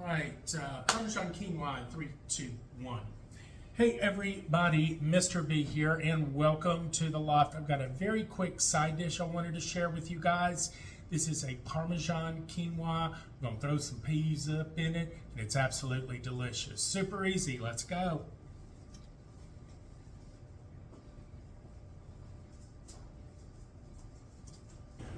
right, Parmesan quinoa in 3, 2, 1. Hey everybody, Mr. B here, and welcome to the loft. I've got a very quick side dish I wanted to share with you guys. This is a Parmesan quinoa. I'm gonna throw some peas up in it, and it's absolutely delicious. Super easy, let's go.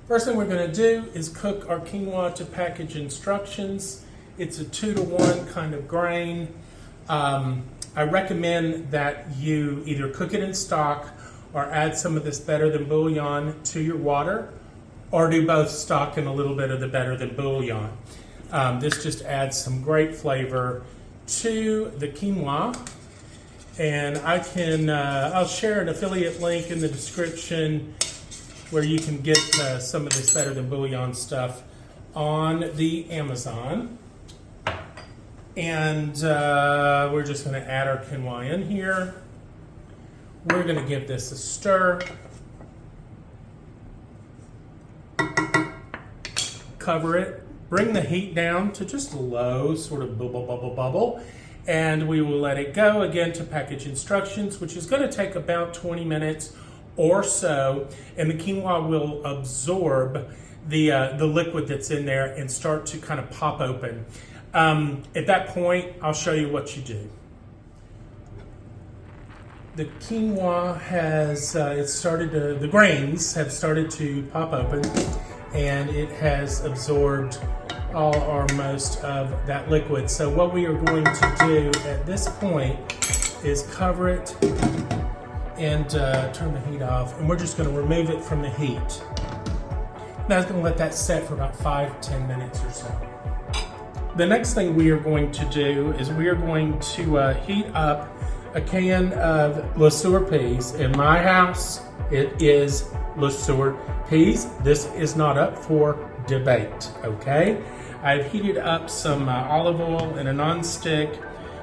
First thing we're going to do is cook our quinoa to package instructions. It's a 2-to-1 kind of grain. I recommend that you either cook it in stock or add some of this better than bouillon to your water, or do both stock and a little bit of the better than bouillon. This just adds some great flavor to the quinoa. And I'll share an affiliate link in the description where you can get some of this better than bouillon stuff on the Amazon. And we're just going to add our quinoa in here. We're going to give this a stir. Cover it. Bring the heat down to just a low sort of bubble. And we will let it go again to package instructions, which is going to take about 20 minutes or so, and the quinoa will absorb the liquid that's in there and start to kind of pop open. At that point, I'll show you what you do. The quinoa has the grains have started to pop open, and it has absorbed all or most of that liquid. So what we are going to do at this point is cover it and turn the heat off, and we're just going to remove it from the heat. Now I'm going to let that set for about 5-10 minutes or so. The next thing we are going to do is we are going to heat up a can of Le Sueur peas. In my house, it is Le Sueur peas. This is not up for debate, okay? I've heated up some olive oil in a non-stick,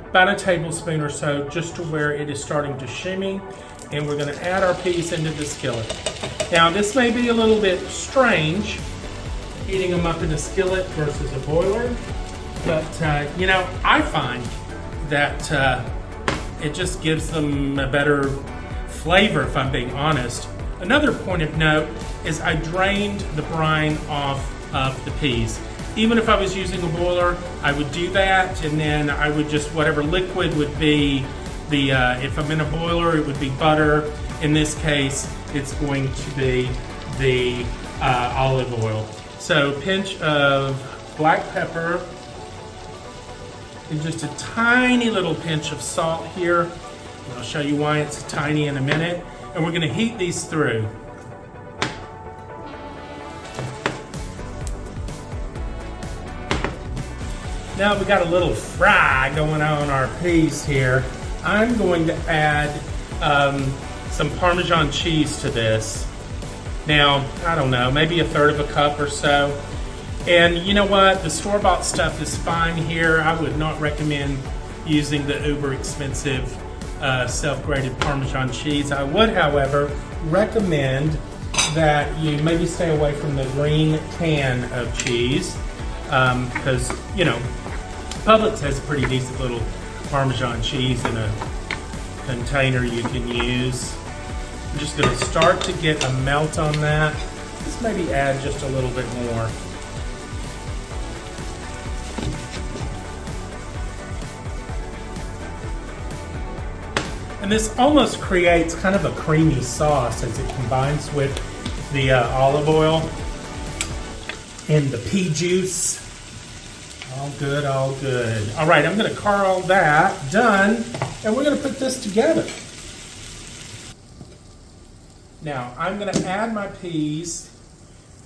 about a tablespoon or so, just to where it is starting to shimmy. And we're going to add our peas into the skillet. Now, this may be a little bit strange, heating them up in a skillet versus a boiler, but you know, I find that it just gives them a better flavor, if I'm being honest. Another point of note is I drained the brine off of the peas. Even if I was using a boiler, I would do that, and then I would just, whatever liquid would be, if I'm in a boiler, it would be butter. In this case, it's going to be the olive oil. So a pinch of black pepper and just a tiny little pinch of salt here. And I'll show you why it's tiny in a minute. And we're going to heat these through. Now we got a little fry going on our peas here. I'm going to add some Parmesan cheese to this. Now, I don't know, maybe 1/3 of a cup or so. And you know what? The store-bought stuff is fine here. I would not recommend using the uber expensive self-grated Parmesan cheese. I would, however, recommend that you maybe stay away from the green can of cheese because, you know, Publix has a pretty decent little Parmesan cheese in a container you can use. I'm just going to start to get a melt on that. Let's maybe add just a little bit more. And this almost creates kind of a creamy sauce as it combines with the olive oil and the pea juice. All good, all good. All right, I'm going to carl that, done, and we're going to put this together. Now, I'm going to add my peas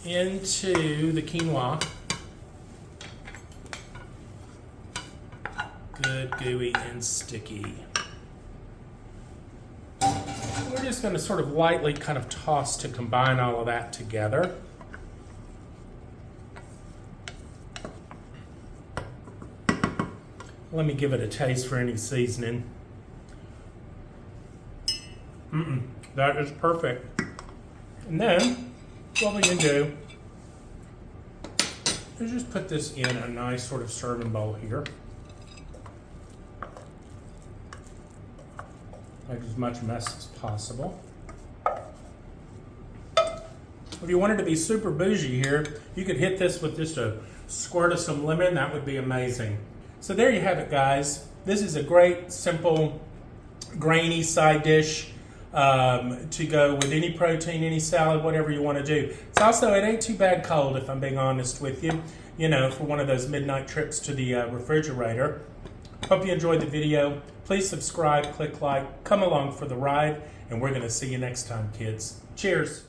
into the quinoa. Good, gooey, and sticky. We're just going to sort of lightly kind of toss to combine all of that together. Let me give it a taste for any seasoning. That is perfect. And then, what we can do So just put this in a nice sort of serving bowl here. Make as much mess as possible. If you wanted to be super bougie here, you could hit this with just a squirt of some lemon. That would be amazing. So there you have it, guys. This is a great, simple, grainy side dish to go with any protein, any salad, whatever you want to do. It's also, it ain't too bad cold, if I'm being honest with you, you know, for one of those midnight trips to the refrigerator. Hope you enjoyed the video. Please subscribe, click like, come along for the ride, and we're going to see you next time, kids. Cheers.